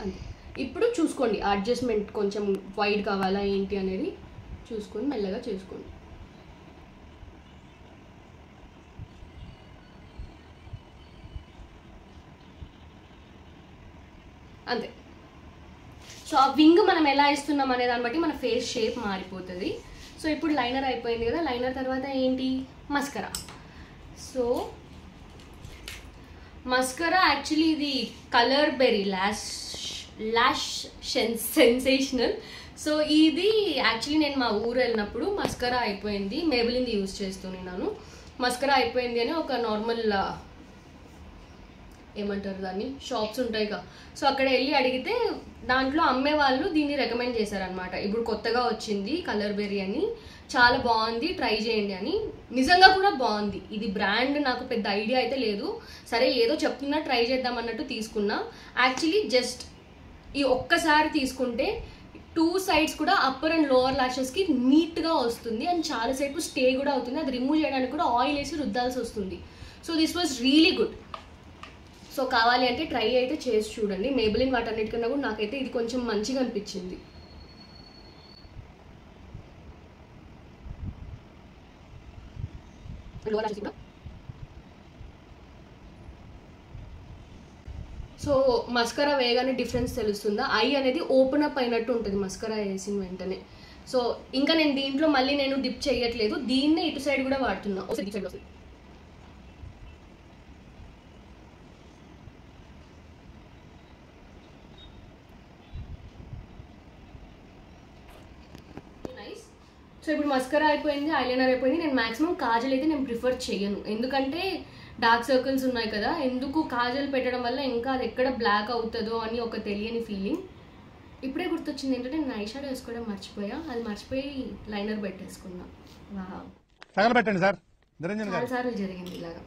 అంతే. ఇప్పుడు చూసుకోండి అడ్జస్ట్మెంట్ కొంచెం వైడ్ కావాలా ఏంటి అనేది చూసుకొని మెల్లగా చేసుకోండి. అంతే. సో ఆ వింగ్ మనం ఎలా ఇస్తున్నాం అనే దాన్ని బట్టి మన ఫేస్ షేప్ మారిపోతుంది. సో ఇప్పుడు లైనర్ అయిపోయింది కదా, లైనర్ తర్వాత ఏంటి, మస్కరా. సో మస్కరా యాక్చువల్లీ ఇది colour berry lash sensational. So ఇది యాక్చువల్లీ నేను మా ఊరు వెళ్ళినప్పుడు మస్కరా అయిపోయింది, మేబిలిన్ యూజ్ చేస్తున్నాను. మస్కరా అయిపోయింది అని ఒక నార్మల్ ఏమంటారు దాన్ని, షాప్స్ ఉంటాయిగా, సో అక్కడ వెళ్ళి అడిగితే దాంట్లో అమ్మే వాళ్ళు దీన్ని రికమెండ్ చేశారనమాట. ఇప్పుడు కొత్తగా వచ్చింది కలర్ బెర్రీ అని, చాలా బాగుంది, ట్రై చేయండి అని. నిజంగా కూడా బాగుంది. ఇది బ్రాండ్ నాకు పెద్ద ఐడియా అయితే లేదు, సరే ఏదో చెప్తున్నా ట్రై చేద్దాం అన్నట్టు తీసుకున్నా. యాక్చువల్లీ జస్ట్ ఈ ఒక్కసారి తీసుకుంటే 2 sides కూడా అప్పర్ అండ్ లోవర్ లాషెస్కి నీట్గా వస్తుంది, అండ్ చాలాసేపు స్టే కూడా అవుతుంది. అది రిమూవ్ చేయడానికి కూడా ఆయిల్ వేసి రుద్దాల్సి వస్తుంది. So this was really good. So కావాలి అంటే ట్రై అయితే చేసి చూడండి. మేబిలిన్ వాటన్నిటికన్నా కూడా నాకైతే ఇది కొంచెం మంచిగా అనిపించింది. సో మస్కరా వేయగానే డిఫరెన్స్ తెలుస్తుందా, ఐ అనేది ఓపెన్ అప్ అయినట్టు ఉంటుంది మస్కరా వేసిన వెంటనే. సో ఇంకా నేను దీంట్లో మళ్ళీ నేను డిప్ చేయట్లేదు, దీన్నే ఇటు సైడ్ కూడా వాడుతున్నా. సో ఇప్పుడు మస్కరా అయిపోయింది, ఐలైనర్ అయిపోయింది. నేను మాక్సిమం కాజల్ అయితే నేను ప్రిఫర్ చేయను, ఎందుకంటే డార్క్ సర్కిల్స్ ఉన్నాయి కదా, ఎందుకు కాజల్ పెట్టడం వల్ల ఇంకా అది ఎక్కడ బ్లాక్ అవుతుందో అని ఒక తెలియని ఫీలింగ్. ఇప్పుడే గుర్తొచ్చింది ఏంటంటే నేను ఐ షాడో వేసుకోవడం మర్చిపోయా, అది మర్చిపోయి లైనర్ పెట్టేసుకున్నా. తగలబెట్టండి సార్, చాలాసార్లు జరిగింది ఇలాగా.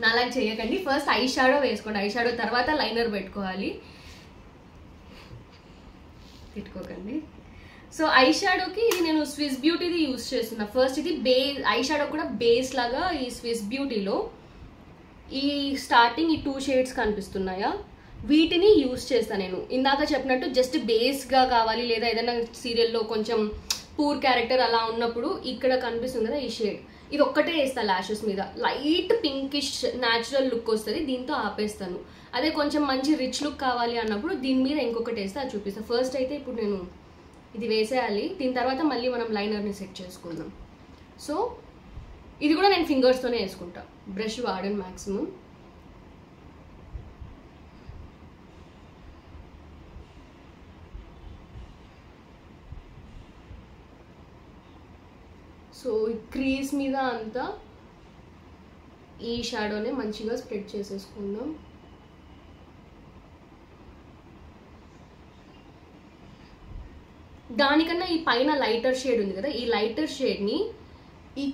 నాలాగా చేయకండి, ఫస్ట్ ఐ షాడో వేసుకోండి, ఐ షాడో తర్వాత లైనర్ పెట్టుకోవాలి, పెట్టుకోకండి. సో ఐ షాడోకి ఇది నేను స్విస్ బ్యూటీది యూజ్ చేస్తున్నా. ఫస్ట్ ఇది ఐ షాడో కూడా బేస్ లాగా ఈ స్విస్ బ్యూటీలో ఈ స్టార్టింగ్ ఈ 2 shades కనిపిస్తున్నాయా, వీటిని యూజ్ చేస్తాను నేను. ఇందాక చెప్పినట్టు జస్ట్ బేస్గా కావాలి, లేదా ఏదైనా సీరియల్లో కొంచెం పూర్ క్యారెక్టర్ అలా ఉన్నప్పుడు ఇక్కడ కనిపిస్తుంది కదా ఈ షేడ్, ఇది ఒక్కటే వేస్తాను లాషెస్ మీద. లైట్ పింకిష్ న్యాచురల్ లుక్ వస్తుంది, దీంతో ఆపేస్తాను. అదే కొంచెం మంచి రిచ్ లుక్ కావాలి అన్నప్పుడు దీని మీద ఇంకొకటి వేస్తే అది చూపిస్తాను. ఫస్ట్ అయితే ఇప్పుడు నేను ఇది వేసేయాలి, దీని తర్వాత మళ్ళీ మనం లైనర్ని సెట్ చేసుకుందాం. సో ఇది కూడా నేను ఫింగర్స్తోనే వేసుకుంటా, బ్రష్ వాడను మ్యాక్సిమం. సో ఈ క్రీజ్ మీద అంతా ఈ షాడోనే మంచిగా స్ప్రెడ్ చేసేసుకుందాం. దానికన్నా ఈ పైన లైటర్ షేడ్ ఉంది కదా, ఈ లైటర్ షేడ్ని ఈ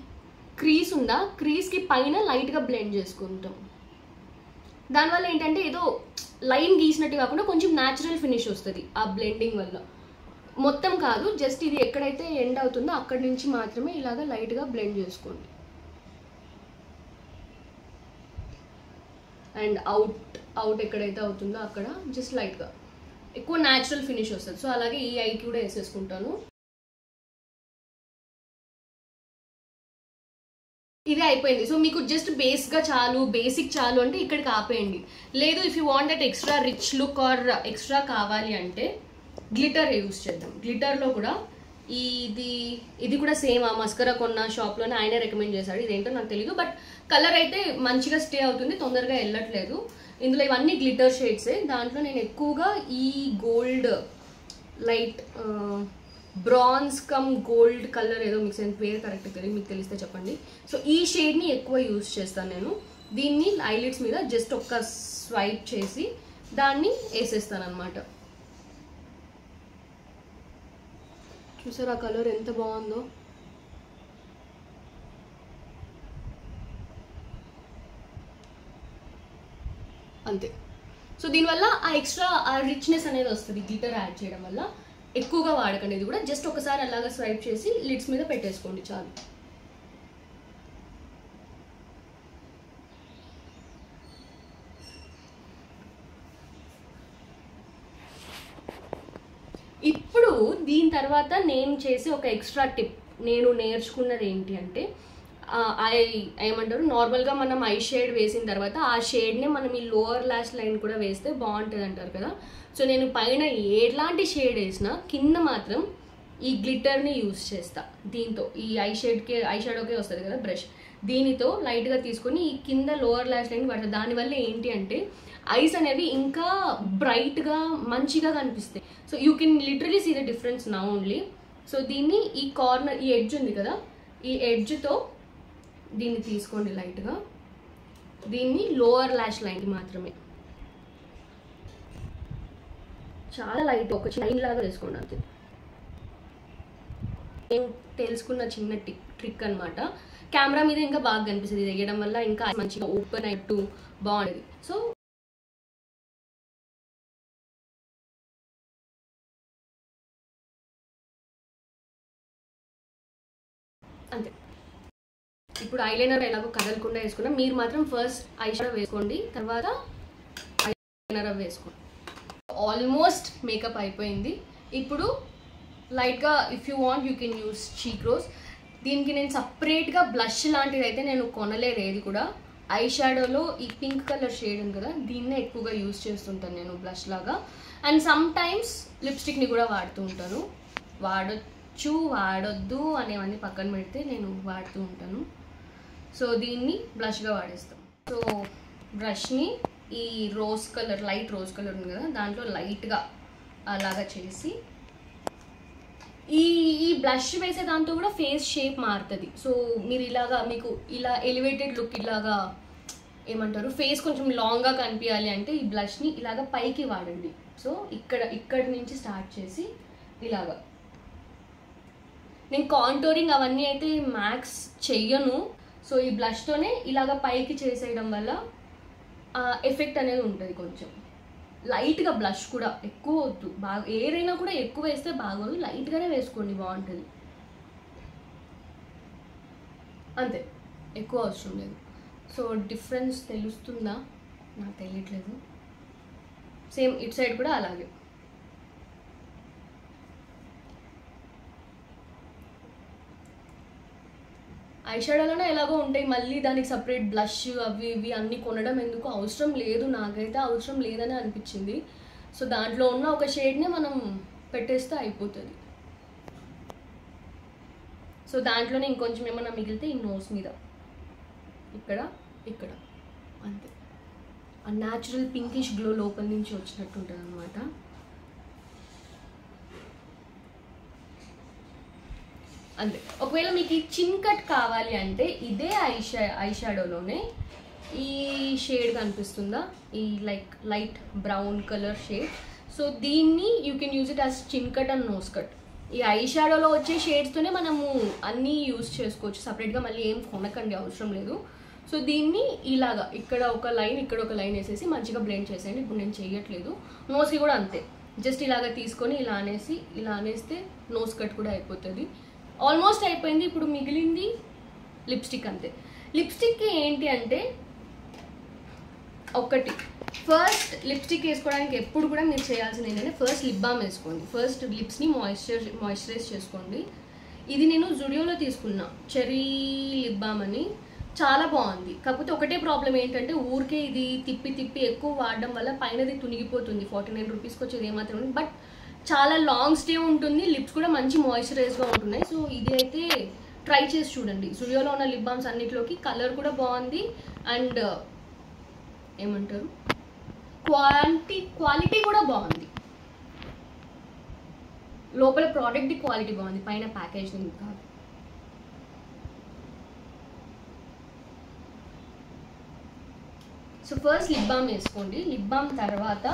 క్రీజ్ ఉందా, క్రీజ్కి పైన లైట్గా బ్లెండ్ చేసుకుంటాం. దానివల్ల ఏంటంటే ఏదో లైన్ గీసినట్టు కాకుండా కొంచెం న్యాచురల్ ఫినిష్ వస్తుంది ఆ బ్లెండింగ్ వల్ల. మొత్తం కాదు, జస్ట్ ఇది ఎక్కడైతే ఎండ్ అవుతుందో అక్కడి నుంచి మాత్రమే ఇలాగ లైట్గా బ్లెండ్ చేసుకోండి. అండ్ అవుట్ ఎక్కడైతే అవుతుందో అక్కడ జస్ట్ లైట్గా, ఎక్కువ న్యాచురల్ ఫినిష్ వస్తుంది. సో అలాగే ఈ ఐకి కూడా వేసేసుకుంటాను. ఇది అయిపోయింది. సో మీకు జస్ట్ బేస్గా చాలు, బేసిక్ చాలు అంటే ఇక్కడికి ఆపేయండి. లేదు if you want that extra rich look are extra కావాలి అంటే గ్లిటర్ యూస్ చేద్దాం. గ్లిటర్లో కూడా ఇది కూడా సేమ్ ఆ మస్కరా కొన్న షాప్లోనే ఆయన రికమెండ్ చేశాడు. ఇదేంటో నాకు తెలియదు, బట్ కలర్ అయితే మంచిగా స్టే అవుతుంది, తొందరగా వెళ్ళట్లేదు. ఇందులో ఇవన్నీ గ్లిటర్ షేడ్సే. దాంట్లో నేను ఎక్కువగా ఈ gold light bronze come gold colour ఏదో మిక్స్ అయిన పేరు కరెక్ట్ తెలియదు, మీకు తెలిస్తే చెప్పండి. సో ఈ షేడ్ని ఎక్కువ యూజ్ చేస్తాను నేను. దీన్ని ఐలిడ్స్ మీద జస్ట్ ఒక్క స్వైప్ చేసి దాన్ని వేసేస్తాను అనమాట. చూసారా ఆ కలర్ ఎంత బాగుందో. అంతే. సో దీనివల్ల ఆ ఎక్స్ట్రా ఆ రిచ్నెస్ అనేది వస్తుంది గ్లిటర్ యాడ్ చేయడం వల్ల. ఎక్కువగా వాడకండి, ఇది కూడా జస్ట్ ఒకసారి అలాగా స్వైప్ చేసి లిడ్స్ మీద పెట్టేసుకోండి చాలు. ఇప్పుడు దీని తర్వాత నేను చేసే ఒక ఎక్స్ట్రా టిప్, నేను నేర్చుకున్నది ఏంటి అంటే ఏమంటారు, నార్మల్గా మనం ఐ షేడ్ వేసిన తర్వాత ఆ షేడ్నే మనం ఈ లోవర్ లాష్ లైన్ కూడా వేస్తే బాగుంటుంది అంటారు కదా. సో నేను పైన ఎలాంటి షేడ్ వేసినా కింద మాత్రం ఈ గ్లిటర్ని యూజ్ చేస్తా. దీంతో ఈ ఐ షాడోకే వస్తుంది కదా బ్రష్, దీనితో లైట్గా తీసుకొని ఈ కింద లోవర్ లాష్ లైన్ పడుతుంది. దానివల్ల ఏంటి అంటే ఐస్ అనేవి ఇంకా బ్రైట్గా మంచిగా కనిపిస్తాయి. So you can literally see the difference నా ఓన్లీ. సో దీన్ని ఈ కార్నర్, ఈ ఎడ్జ్ ఉంది కదా, ఈ ఎడ్జ్తో దీన్ని తీసుకోండి లైట్గా. దీన్ని లోవర్ లాష్ లైన్కి మాత్రమే చాలా లైట్ ఒక లైన్ లాగా వేసుకోండి అంతే. నేను తెలుసుకున్న చిన్న ట్రిక్ అనమాట. కెమెరా మీద ఇంకా బాగా కనిపిస్తుంది, ఇది వేయడం వల్ల ఇంకా మంచిగా ఓపెన్ అయిట్టు బాగుంటుంది. సో అంతే. ఇప్పుడు ఐలైనర్ ఎలాగో కదలకుండా వేసుకున్నా, మీరు మాత్రం ఫస్ట్ ఐ షాడో వేసుకోండి, తర్వాత ఐలైనర్ వేసుకోండి. ఆల్మోస్ట్ మేకప్ అయిపోయింది. ఇప్పుడు లైట్గా if you want you can use cheek rose. దీనికి నేను సపరేట్గా బ్లష్ లాంటిది అయితే నేను కొనలేదు ఏది కూడా. ఐ షాడోలో ఈ పింక్ కలర్ షేడ్ ఉంది కదా, దీన్నే ఎక్కువగా యూజ్ చేస్తుంటాను నేను బ్లష్ లాగా. అండ్ సమ్ టైమ్స్ లిప్స్టిక్ని కూడా వాడుతూ ఉంటాను. వాడొద్దు అనేవన్నీ పక్కన పెడితే నేను వాడుతూ ఉంటాను. సో దీన్ని బ్లష్గా వాడేస్తాం. సో బ్రష్ని ఈ rose colour, light rose colour ఉంది కదా, దాంట్లో లైట్గా అలాగా చేసి ఈ బ్లష్ వేసే దాంతో కూడా ఫేస్ షేప్ మారుతుంది. సో మీరు ఇలాగా, మీకు ఇలా ఎలివేటెడ్ లుక్, ఇలాగా ఏమంటారు ఫేస్ కొంచెం లాంగ్గా కనిపించాలి అంటే ఈ బ్లష్ని ఇలాగా పైకి వాడండి. సో ఇక్కడి నుంచి స్టార్ట్ చేసి ఇలాగా. నేను కాంటోరింగ్ అవన్నీ అయితే మ్యాక్స్ చెయ్యను. సో ఈ బ్లష్తోనే ఇలాగ పైకి చేసేయడం వల్ల ఎఫెక్ట్ అనేది ఉంటుంది. కొంచెం లైట్గా బ్లష్ కూడా ఎక్కువ వద్దు, బాగా ఏదైనా కూడా ఎక్కువ వేస్తే బాగోదు, లైట్గానే వేసుకోండి బాగుంటుంది అంతే, ఎక్కువ అవసరం లేదు. సో డిఫరెన్స్ తెలుస్తుందా నాకు తెలియట్లేదు. సేమ్ ఇట్ సైడ్ కూడా అలాగే. ఐ షాడోలోనే ఎలాగో ఉంటాయి, మళ్ళీ దానికి సపరేట్ బ్లష్ అవి ఇవి అన్నీ కొనడం ఎందుకు, అవసరం లేదు, నాకైతే అవసరం లేదని అనిపించింది. సో దాంట్లో ఉన్న ఒక షేడ్ని మనం పెట్టేస్తే అయిపోతుంది. సో దాంట్లోనే ఇంకొంచెం ఏమన్నా మిగిలితే ఈ నోస్ మీద ఇక్కడ అంతే. ఆ న్యాచురల్ పింకిష్ గ్లో లోపల నుంచి వచ్చినట్టు ఉంటుంది అనమాట. అంతే. ఒకవేళ మీకు ఈ చిన్ కట్ కావాలి అంటే ఇదే ఐ షాడోలోనే ఈ షేడ్ కనిపిస్తుందా, ఈ light brown colour shade. So దీన్ని you can use it as chin cut and nose cut. ఈ ఐ షాడోలో వచ్చే షేడ్స్తోనే మనము అన్నీ యూజ్ చేసుకోవచ్చు, సపరేట్గా మళ్ళీ ఏం కొనకండి, అవసరం లేదు. సో దీన్ని ఇలాగా ఇక్కడ ఒక లైన్, ఇక్కడ ఒక లైన్ వేసేసి మంచిగా బ్లెండ్ చేసేయండి. ఇప్పుడు నేను చేయట్లేదు. నోస్కి కూడా అంతే, జస్ట్ ఇలాగా తీసుకొని ఇలా అనేస్తే నోస్ కట్ కూడా అయిపోతుంది. ఆల్మోస్ట్ అయిపోయింది. ఇప్పుడు మిగిలింది లిప్స్టిక్ అంతే. లిప్స్టిక్కి ఏంటి అంటే ఒకటి, ఫస్ట్ లిప్స్టిక్ వేసుకోవడానికి ఎప్పుడు కూడా మీరు చేయాల్సింది ఏంటంటే ఫస్ట్ లిప్ బామ్ వేసుకోండి. ఫస్ట్ లిప్స్ని మాయిశ్చరైజ్ చేసుకోండి. ఇది నేను జుడియోలో తీసుకున్నా, చెర్రీ లిప్ బామ్ అని. చాలా బాగుంది. కాకపోతే ఒకటే ప్రాబ్లం ఏంటంటే ఊరికే ఇది తిప్పి తిప్పి ఎక్కువ వాడడం వల్ల పైనది తునిగిపోతుంది. 49 రూపీస్కి వచ్చేది ఏమాత్రం. బట్ చాలా లాంగ్ స్టే ఉంటుంది, లిప్స్ కూడా మంచి మాయిశ్చరైజ్గా ఉంటున్నాయి. సో ఇది అయితే ట్రై చేసి చూడండి. జుడియోలో ఉన్న లిప్ బామ్స్ అన్నిట్లోకి కలర్ కూడా బాగుంది అండ్ ఏమంటారు క్వాలిటీ కూడా బాగుంది. లోపల ప్రోడక్ట్ క్వాలిటీ బాగుంది, పైన ప్యాకేజింగ్ కాదు. సో ఫస్ట్ లిప్ బామ్ వేసుకోండి. లిప్ బామ్ తర్వాత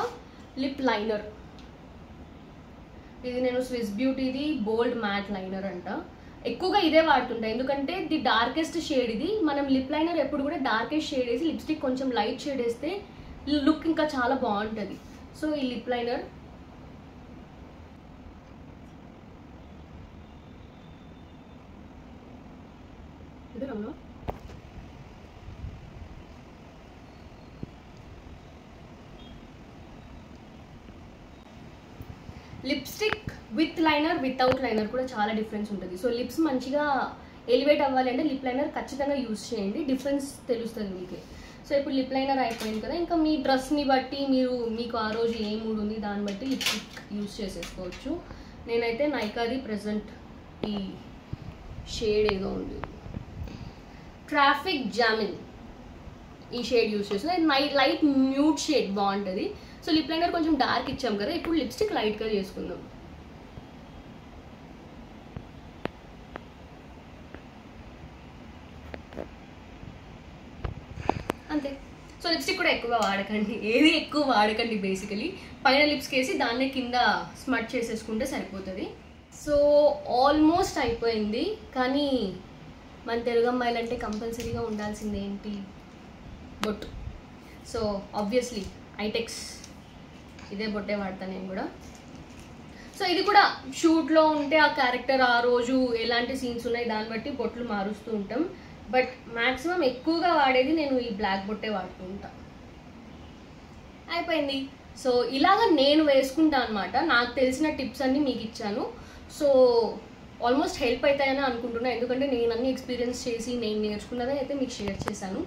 లిప్ లైనర్. ఇది నేను స్విస్ బ్యూటీది బోల్డ్ మ్యాట్ లైనర్ అంట. ఎక్కువగా ఇదే వాడుతుంటా ఎందుకంటే ది డార్కెస్ట్ షేడ్ ఇది. మనం లిప్ లైనర్ ఎప్పుడు కూడా డార్కెస్ట్ షేడ్ వేసి లిప్స్టిక్ కొంచెం లైట్ షేడ్ వేస్తే లుక్ ఇంకా చాలా బాగుంటుంది. సో ఈ lip liner lipstick with liner without liner కూడా చాలా డిఫరెన్స్ ఉంటుంది. సో లిప్స్ మంచిగా ఎలివేట్ అవ్వాలి అంటే లిప్ లైనర్ ఖచ్చితంగా యూజ్ చేయండి, డిఫరెన్స్ తెలుస్తుంది మీకు. సో ఇప్పుడు లిప్ లైనర్ అయిపోయింది కదా, ఇంకా మీ డ్రెస్ని బట్టి మీకు ఆ రోజు ఏ మూడ్ ఉంది దాన్ని బట్టి లిప్స్టిక్ యూజ్ చేసేసుకోవచ్చు. నేనైతే నైకాది ప్రెజెంట్ ఈ షేడ్ ఏదో ఉంది ట్రాఫిక్ జామిన్, ఈ షేడ్ యూజ్ చేస్తుంది. లైట్ న్యూడ్ షేడ్ బాగుంటుంది. సో లిప్ లైనర్ కొంచెం డార్క్ ఇచ్చాం కదా, ఇప్పుడు లిప్స్టిక్ లైట్గా చేసుకుందాం. అంతే. సో లిప్స్టిక్ కూడా ఎక్కువ వాడకండి, ఏది ఎక్కువ వాడకండి. బేసికలీ పైన లిప్స్కి వేసి దాన్నే కింద స్మట్ చేసేసుకుంటే సరిపోతుంది. సో ఆల్మోస్ట్ అయిపోయింది. కానీ మన తెలుగు అమ్మాయిలంటే కంపల్సరీగా ఉండాల్సింది ఏంటి, బొట్టు. సో ఆబ్వియస్లీ ఐటెక్స్ ఇదే బొట్టే వాడతాను నేను కూడా. సో ఇది కూడా షూట్లో ఉంటే ఆ క్యారెక్టర్ ఆ రోజు ఎలాంటి సీన్స్ ఉన్నాయి దాన్ని బట్టి బొట్లు మారుస్తూ ఉంటాం. బట్ మ్యాక్సిమం ఎక్కువగా వాడేది నేను ఈ బ్లాక్ బొట్టే వాడుతూ ఉంటా. అయిపోయింది. సో ఇలాగ నేను వేసుకుంటాను అనమాట. నాకు తెలిసిన టిప్స్ అన్నీ మీకు ఇచ్చాను. సో ఆల్మోస్ట్ హెల్ప్ అవుతాయని అనుకుంటున్నాను, ఎందుకంటే నేను అన్ని ఎక్స్పీరియన్స్ చేసి నేను నేర్చుకున్నదే అయితే మీకు షేర్ చేశాను.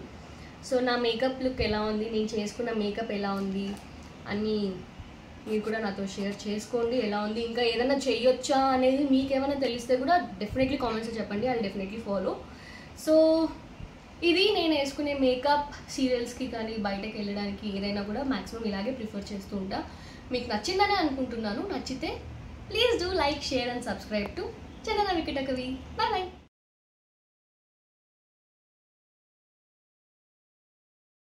సో నా మేకప్ లుక్ ఎలా ఉంది, నేను చేసుకున్న మేకప్ ఎలా ఉంది అని మీరు కూడా నాతో షేర్ చేసుకోండి. ఎలా ఉంది, ఇంకా ఏదైనా చేయొచ్చా అనేది మీకు ఏమైనా తెలిస్తే కూడా డెఫినెట్లీ కామెంట్స్లో చెప్పండి. I definitely follow. సో ఇది నేను వేసుకునే మేకప్ సీరియల్స్కి కానీ బయటకు వెళ్ళడానికి ఏదైనా కూడా మ్యాక్సిమం ఇలాగే ప్రిఫర్ చేస్తూ ఉంటా. మీకు నచ్చిందనే అనుకుంటున్నాను. నచ్చితే please do like, share and subscribe to Chandana Vikatakavi. Bye bye.